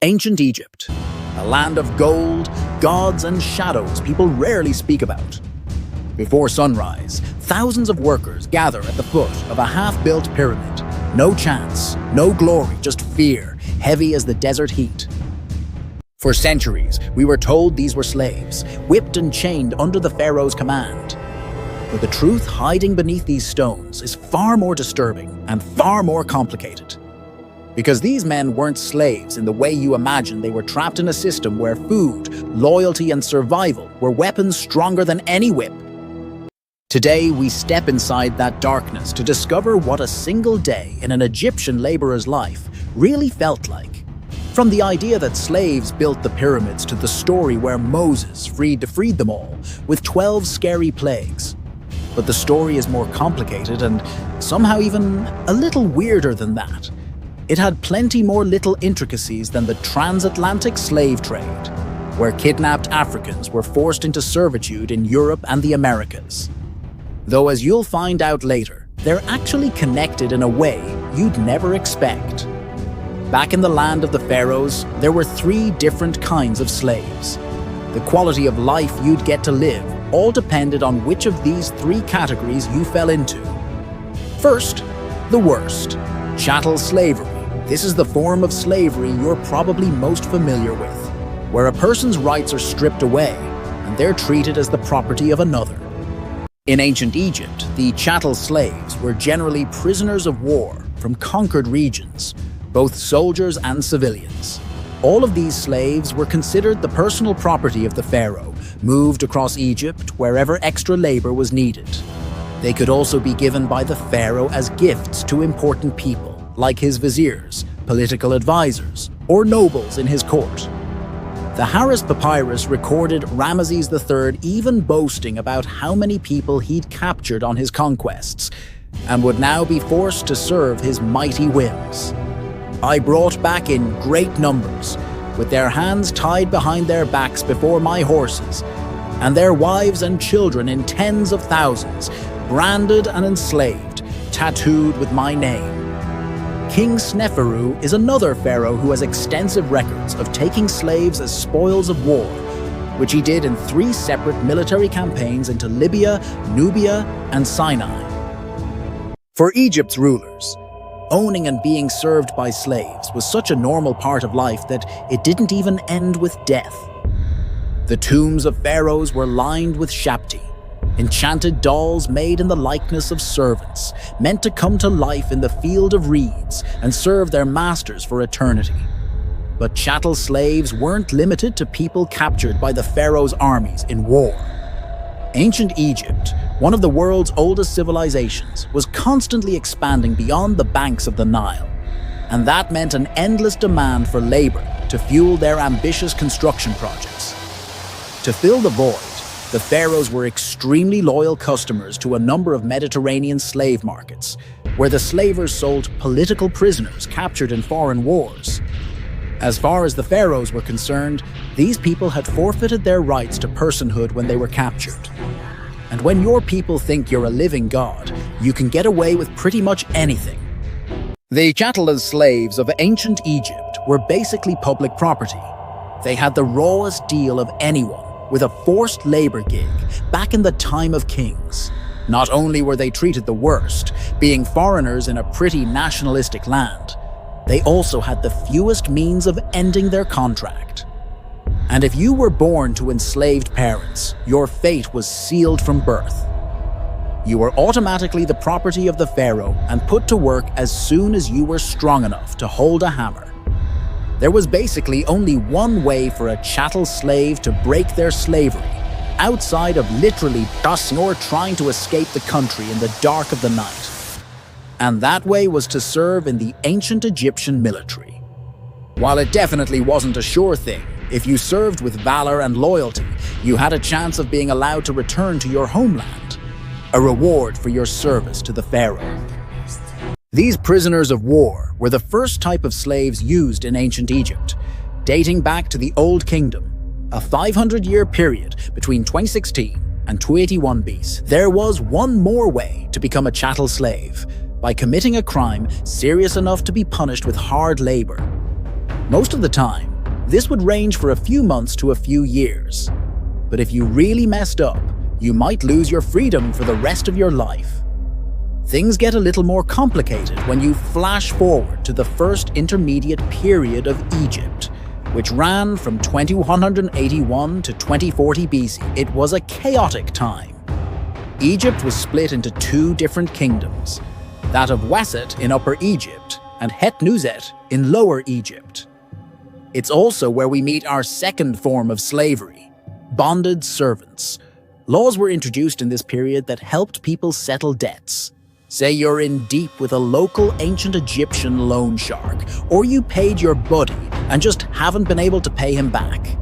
Ancient Egypt, a land of gold, gods, and shadows people rarely speak about. Before sunrise, thousands of workers gather at the foot of a half-built pyramid. No chance, no glory, just fear, heavy as the desert heat. For centuries, we were told these were slaves, whipped and chained under the pharaoh's command. But the truth hiding beneath these stones is far more disturbing and far more complicated. Because these men weren't slaves in the way you imagine. They were trapped in a system where food, loyalty, and survival were weapons stronger than any whip. Today, we step inside that darkness to discover what a single day in an Egyptian laborer's life really felt like. From the idea that slaves built the pyramids to the story where Moses freed them all with 12 scary plagues. But the story is more complicated and somehow even a little weirder than that. It had plenty more little intricacies than the transatlantic slave trade, where kidnapped Africans were forced into servitude in Europe and the Americas. Though, as you'll find out later, they're actually connected in a way you'd never expect. Back in the land of the pharaohs, there were 3 different kinds of slaves. The quality of life you'd get to live all depended on which of these 3 categories you fell into. First, the worst, chattel slavery. This is the form of slavery you're probably most familiar with, where a person's rights are stripped away and they're treated as the property of another. In ancient Egypt, the chattel slaves were generally prisoners of war from conquered regions, both soldiers and civilians. All of these slaves were considered the personal property of the pharaoh, moved across Egypt wherever extra labor was needed. They could also be given by the pharaoh as gifts to important people, like his viziers, political advisors, or nobles in his court. The Harris Papyrus recorded Ramesses III even boasting about how many people he'd captured on his conquests, and would now be forced to serve his mighty whims. I brought back in great numbers, with their hands tied behind their backs before my horses, and their wives and children in tens of thousands, branded and enslaved, tattooed with my name. King Sneferu is another pharaoh who has extensive records of taking slaves as spoils of war, which he did in 3 separate military campaigns into Libya, Nubia, and Sinai. For Egypt's rulers, owning and being served by slaves was such a normal part of life that it didn't even end with death. The tombs of pharaohs were lined with shapti, enchanted dolls made in the likeness of servants, meant to come to life in the field of reeds and serve their masters for eternity. But chattel slaves weren't limited to people captured by the pharaoh's armies in war. Ancient Egypt, one of the world's oldest civilizations, was constantly expanding beyond the banks of the Nile, and that meant an endless demand for labor to fuel their ambitious construction projects. To fill the void, the pharaohs were extremely loyal customers to a number of Mediterranean slave markets, where the slavers sold political prisoners captured in foreign wars. As far as the pharaohs were concerned, these people had forfeited their rights to personhood when they were captured. And when your people think you're a living god, you can get away with pretty much anything. The chattel as slaves of ancient Egypt were basically public property. They had the rawest deal of anyone, with a forced labor gig back in the time of kings. Not only were they treated the worst, being foreigners in a pretty nationalistic land, they also had the fewest means of ending their contract. And if you were born to enslaved parents, your fate was sealed from birth. You were automatically the property of the pharaoh and put to work as soon as you were strong enough to hold a hammer. There was basically only one way for a chattel slave to break their slavery, outside of literally dusting or trying to escape the country in the dark of the night. And that way was to serve in the ancient Egyptian military. While it definitely wasn't a sure thing, if you served with valor and loyalty, you had a chance of being allowed to return to your homeland, a reward for your service to the pharaoh. These prisoners of war were the first type of slaves used in ancient Egypt, dating back to the Old Kingdom, a 500-year period between 2016 and 281 BC. There was one more way to become a chattel slave, by committing a crime serious enough to be punished with hard labor. Most of the time, This would range for a few months to a few years. But if you really messed up, you might lose your freedom for the rest of your life. Things get a little more complicated when you flash forward to the first intermediate period of Egypt, which ran from 2181 to 2040 BC. It was a chaotic time. Egypt was split into two different kingdoms, that of Waset in Upper Egypt and Het-Nuzet in Lower Egypt. It's also where we meet our second form of slavery, bonded servants. Laws were introduced in this period that helped people settle debts. Say you're in deep with a local ancient Egyptian loan shark, or you paid your buddy and just haven't been able to pay him back.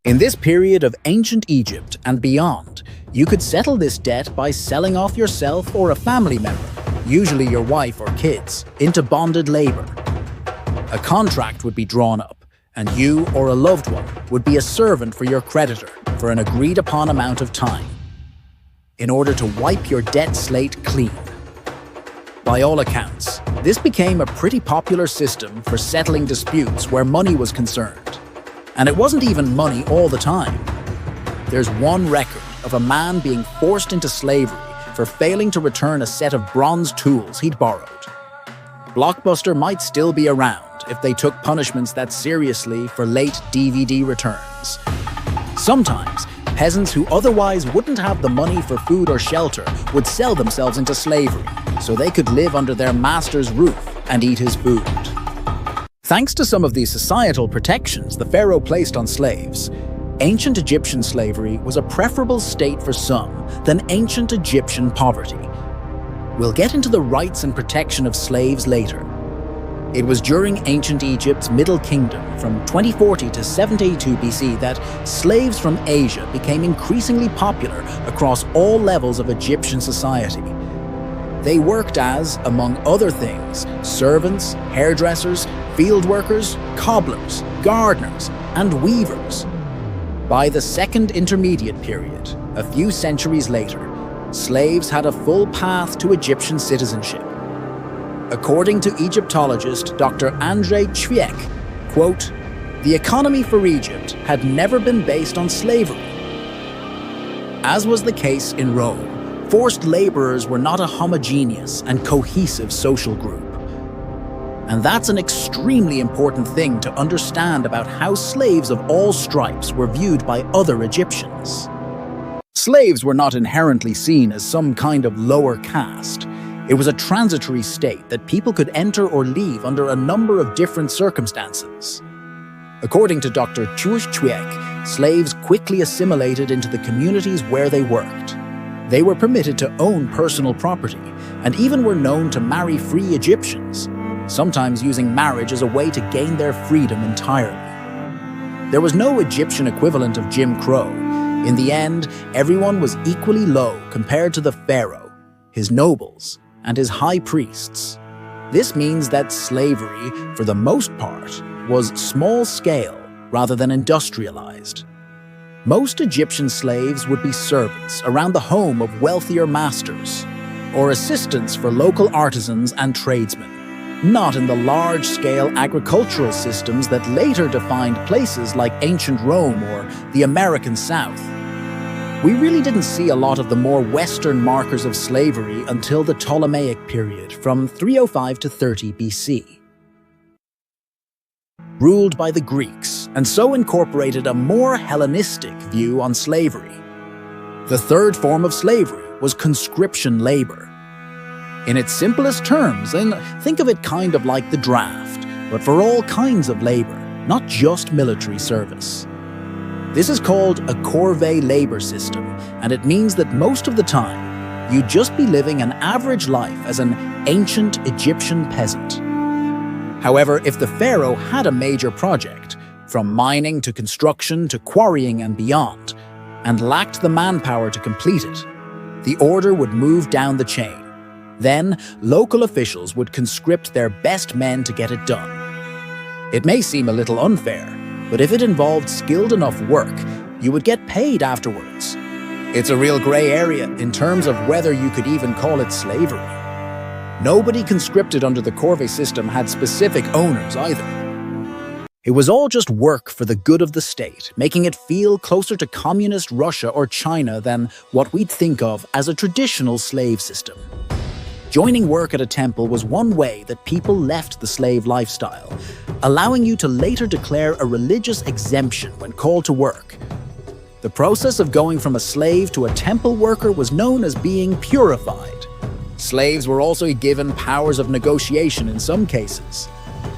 In this period of ancient Egypt and beyond, you could settle this debt by selling off yourself or a family member, usually your wife or kids, into bonded labor. A contract would be drawn up, and you or a loved one would be a servant for your creditor for an agreed-upon amount of time, in order to wipe your debt slate clean. By all accounts, this became a pretty popular system for settling disputes where money was concerned. And it wasn't even money all the time. There's one record of a man being forced into slavery for failing to return a set of bronze tools he'd borrowed. Blockbuster might still be around if they took punishments that seriously for late DVD returns. Sometimes, peasants who otherwise wouldn't have the money for food or shelter would sell themselves into slavery so they could live under their master's roof and eat his food. Thanks to some of these societal protections the pharaoh placed on slaves, ancient Egyptian slavery was a preferable state for some than ancient Egyptian poverty. We'll get into the rights and protection of slaves later. It was during ancient Egypt's Middle Kingdom from 2040 to 782 BC that slaves from Asia became increasingly popular across all levels of Egyptian society. They worked as, among other things, servants, hairdressers, field workers, cobblers, gardeners, and weavers. By the Second Intermediate Period, a few centuries later, slaves had a full path to Egyptian citizenship. According to Egyptologist Dr. Andrzej Ćwiek, quote, "The economy for Egypt had never been based on slavery." As was the case in Rome, forced laborers were not a homogeneous and cohesive social group. And that's an extremely important thing to understand about how slaves of all stripes were viewed by other Egyptians. Slaves were not inherently seen as some kind of lower caste. It was a transitory state that people could enter or leave under a number of different circumstances. According to Dr. Ćwiek, slaves quickly assimilated into the communities where they worked. They were permitted to own personal property, and even were known to marry free Egyptians, sometimes using marriage as a way to gain their freedom entirely. There was no Egyptian equivalent of Jim Crow. In the end, everyone was equally low compared to the pharaoh, his nobles, and his high priests. This means that slavery, for the most part, was small-scale rather than industrialized. Most Egyptian slaves would be servants around the home of wealthier masters, or assistants for local artisans and tradesmen, not in the large-scale agricultural systems that later defined places like ancient Rome or the American South. We really didn't see a lot of the more Western markers of slavery until the Ptolemaic period from 305 to 30 BC. Ruled by the Greeks, and so incorporated a more Hellenistic view on slavery. The third form of slavery was conscription labor. In its simplest terms, and think of it kind of like the draft, but for all kinds of labor, not just military service. This is called a corvée labor system, and it means that most of the time, you'd just be living an average life as an ancient Egyptian peasant. However, if the pharaoh had a major project, from mining to construction to quarrying and beyond, and lacked the manpower to complete it, the order would move down the chain. Then, local officials would conscript their best men to get it done. It may seem a little unfair, but if it involved skilled enough work, you would get paid afterwards. It's a real gray area in terms of whether you could even call it slavery. Nobody conscripted under the corvée system had specific owners either. It was all just work for the good of the state, making it feel closer to communist Russia or China than what we'd think of as a traditional slave system. Joining work at a temple was one way that people left the slave lifestyle, allowing you to later declare a religious exemption when called to work. The process of going from a slave to a temple worker was known as being purified. Slaves were also given powers of negotiation in some cases.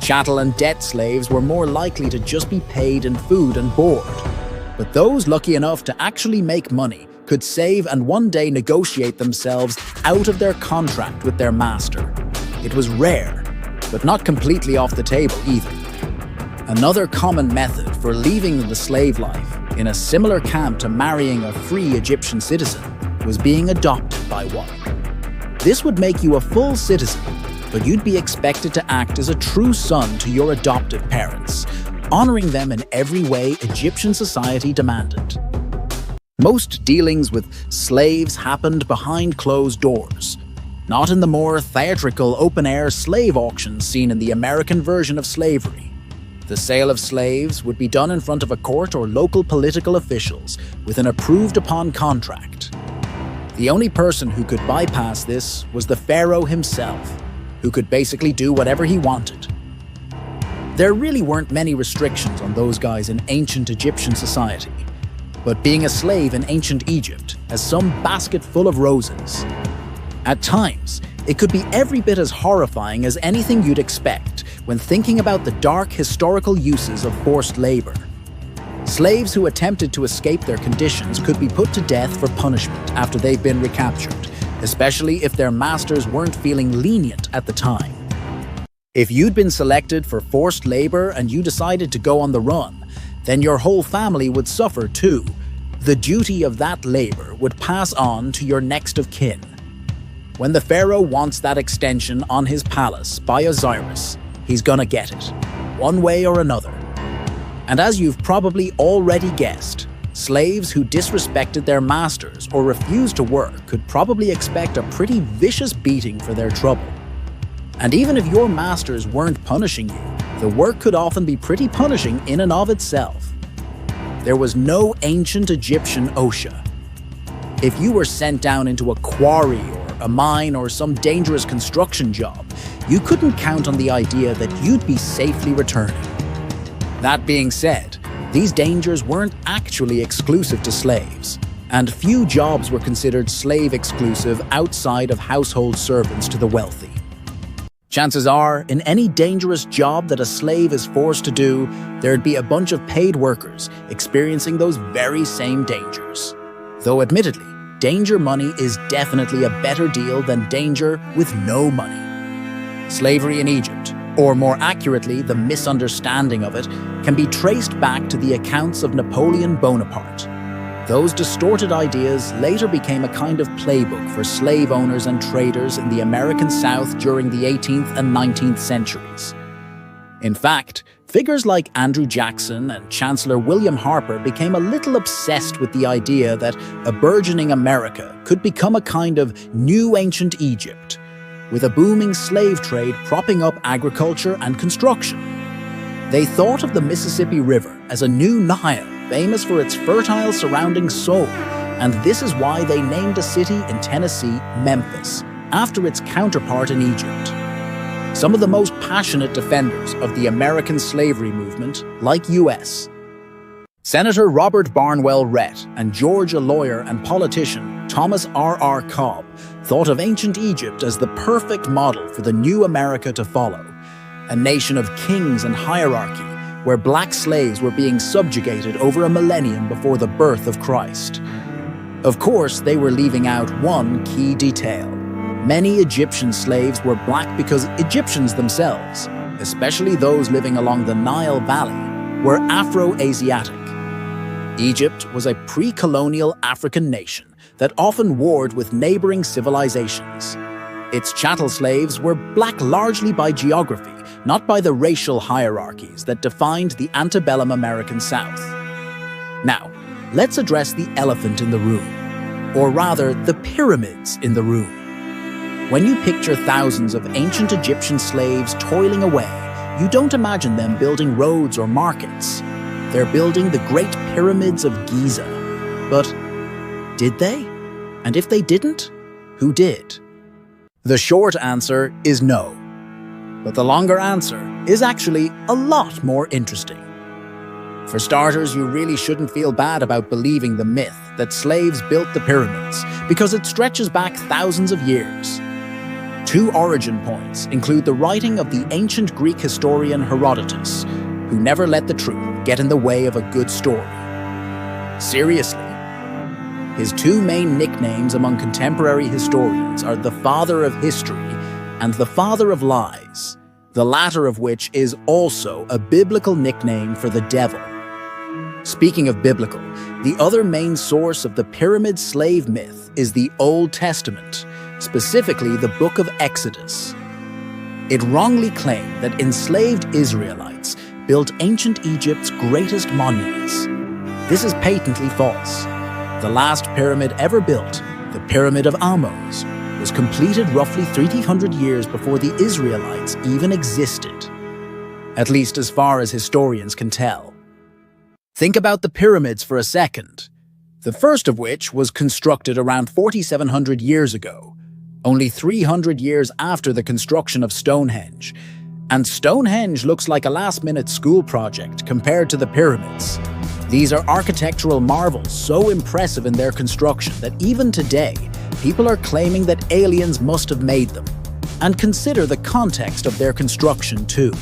Chattel and debt slaves were more likely to just be paid in food and board. But those lucky enough to actually make money could save and one day negotiate themselves out of their contract with their master. It was rare, but not completely off the table either. Another common method for leaving the slave life, in a similar camp to marrying a free Egyptian citizen, was being adopted by one. This would make you a full citizen, but you'd be expected to act as a true son to your adoptive parents, honoring them in every way Egyptian society demanded. Most dealings with slaves happened behind closed doors, not in the more theatrical open-air slave auctions seen in the American version of slavery. The sale of slaves would be done in front of a court or local political officials with an approved-upon contract. The only person who could bypass this was the pharaoh himself, who could basically do whatever he wanted. There really weren't many restrictions on those guys in ancient Egyptian society, but being a slave in ancient Egypt has some basket full of roses. At times, it could be every bit as horrifying as anything you'd expect when thinking about the dark historical uses of forced labor. Slaves who attempted to escape their conditions could be put to death for punishment after they've been recaptured, especially if their masters weren't feeling lenient at the time. If you'd been selected for forced labor and you decided to go on the run, then your whole family would suffer too. The duty of that labor would pass on to your next of kin. When the pharaoh wants that extension on his palace by Osiris, he's gonna get it, one way or another. And as you've probably already guessed, slaves who disrespected their masters or refused to work could probably expect a pretty vicious beating for their trouble. And even if your masters weren't punishing you, the work could often be pretty punishing in and of itself. There was no ancient Egyptian OSHA. If you were sent down into a quarry or a mine or some dangerous construction job, you couldn't count on the idea that you'd be safely returning. That being said, these dangers weren't actually exclusive to slaves, and few jobs were considered slave-exclusive outside of household servants to the wealthy. Chances are, in any dangerous job that a slave is forced to do, there'd be a bunch of paid workers experiencing those very same dangers. Though admittedly, danger money is definitely a better deal than danger with no money. Slavery in Egypt, or more accurately, the misunderstanding of it, can be traced back to the accounts of Napoleon Bonaparte. Those distorted ideas later became a kind of playbook for slave owners and traders in the American South during the 18th and 19th centuries. In fact, figures like Andrew Jackson and Chancellor William Harper became a little obsessed with the idea that a burgeoning America could become a kind of new ancient Egypt, with a booming slave trade propping up agriculture and construction. They thought of the Mississippi River as a new Nile, famous for its fertile surrounding soil, and this is why they named a city in Tennessee Memphis, after its counterpart in Egypt. Some of the most passionate defenders of the American slavery movement, like U.S. Senator Robert Barnwell Rhett and Georgia lawyer and politician Thomas R. Cobb thought of ancient Egypt as the perfect model for the new America to follow, a nation of kings and hierarchy, where black slaves were being subjugated over a millennium before the birth of Christ. Of course, they were leaving out one key detail. Many Egyptian slaves were black because Egyptians themselves, especially those living along the Nile Valley, were Afro-Asiatic. Egypt was a pre-colonial African nation that often warred with neighboring civilizations. Its chattel slaves were black largely by geography, not by the racial hierarchies that defined the antebellum American South. Now, let's address the elephant in the room, or rather, the pyramids in the room. When you picture thousands of ancient Egyptian slaves toiling away, you don't imagine them building roads or markets. They're building the Great Pyramids of Giza. But did they? And if they didn't, who did? The short answer is no. But the longer answer is actually a lot more interesting. For starters, you really shouldn't feel bad about believing the myth that slaves built the pyramids, because it stretches back thousands of years. Two origin points include the writing of the ancient Greek historian Herodotus, who never let the truth get in the way of a good story. Seriously, his two main nicknames among contemporary historians are the Father of History and the Father of Lies, the latter of which is also a biblical nickname for the devil. Speaking of biblical, the other main source of the pyramid slave myth is the Old Testament, specifically the book of Exodus. It wrongly claimed that enslaved Israelites built ancient Egypt's greatest monuments. This is patently false. The last pyramid ever built, the Pyramid of Ahmose, was completed roughly 300 years before the Israelites even existed, at least as far as historians can tell. Think about the pyramids for a second, the first of which was constructed around 4,700 years ago, only 300 years after the construction of Stonehenge. And Stonehenge looks like a last-minute school project compared to the pyramids. These are architectural marvels so impressive in their construction that even today, people are claiming that aliens must have made them. And consider the context of their construction too.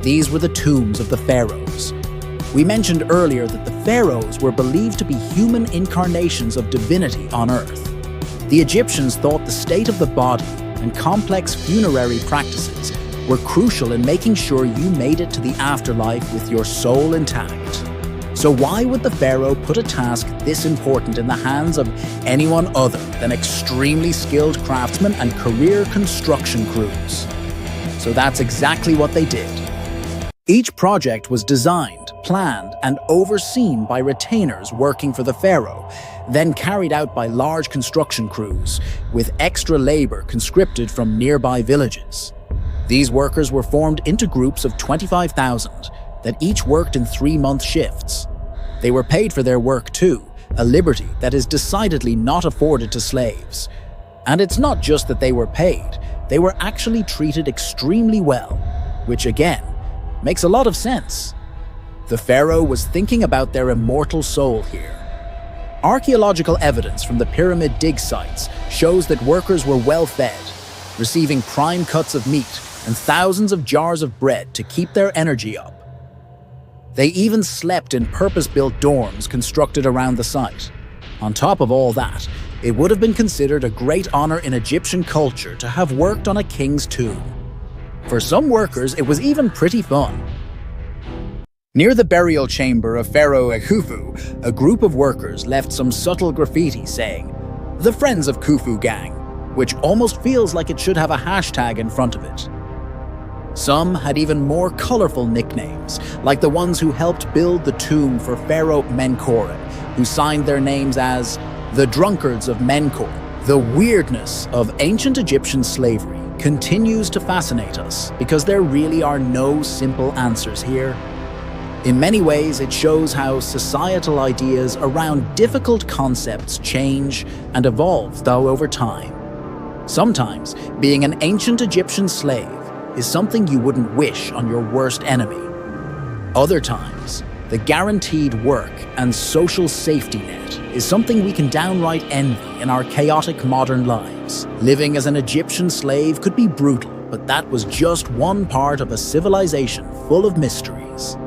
These were the tombs of the pharaohs. We mentioned earlier that the pharaohs were believed to be human incarnations of divinity on Earth. The Egyptians thought the state of the body and complex funerary practices were crucial in making sure you made it to the afterlife with your soul intact. So why would the pharaoh put a task this important in the hands of anyone other than extremely skilled craftsmen and career construction crews? So that's exactly what they did. Each project was designed, planned, and overseen by retainers working for the pharaoh, then carried out by large construction crews, with extra labor conscripted from nearby villages. These workers were formed into groups of 25,000 that each worked in 3-month shifts. They were paid for their work too, a liberty that is decidedly not afforded to slaves. And it's not just that they were paid, they were actually treated extremely well, which again, makes a lot of sense. The pharaoh was thinking about their immortal soul here. Archaeological evidence from the pyramid dig sites shows that workers were well fed, receiving prime cuts of meat and thousands of jars of bread to keep their energy up. They even slept in purpose-built dorms constructed around the site. On top of all that, it would have been considered a great honor in Egyptian culture to have worked on a king's tomb. For some workers, it was even pretty fun. Near the burial chamber of Pharaoh Khufu, a group of workers left some subtle graffiti saying, "The Friends of Khufu Gang," which almost feels like it should have a hashtag in front of it. Some had even more colorful nicknames, like the ones who helped build the tomb for Pharaoh Menkaure, who signed their names as the Drunkards of Menkaure. The weirdness of ancient Egyptian slavery continues to fascinate us because there really are no simple answers here. In many ways, it shows how societal ideas around difficult concepts change and evolve though over time. Sometimes, being an ancient Egyptian slave is something you wouldn't wish on your worst enemy. Other times, the guaranteed work and social safety net is something we can downright envy in our chaotic modern lives. Living as an Egyptian slave could be brutal, but that was just one part of a civilization full of mysteries.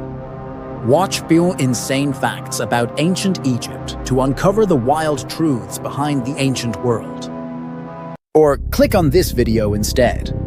Watch few insane facts about ancient Egypt to uncover the wild truths behind the ancient world. Or click on this video instead.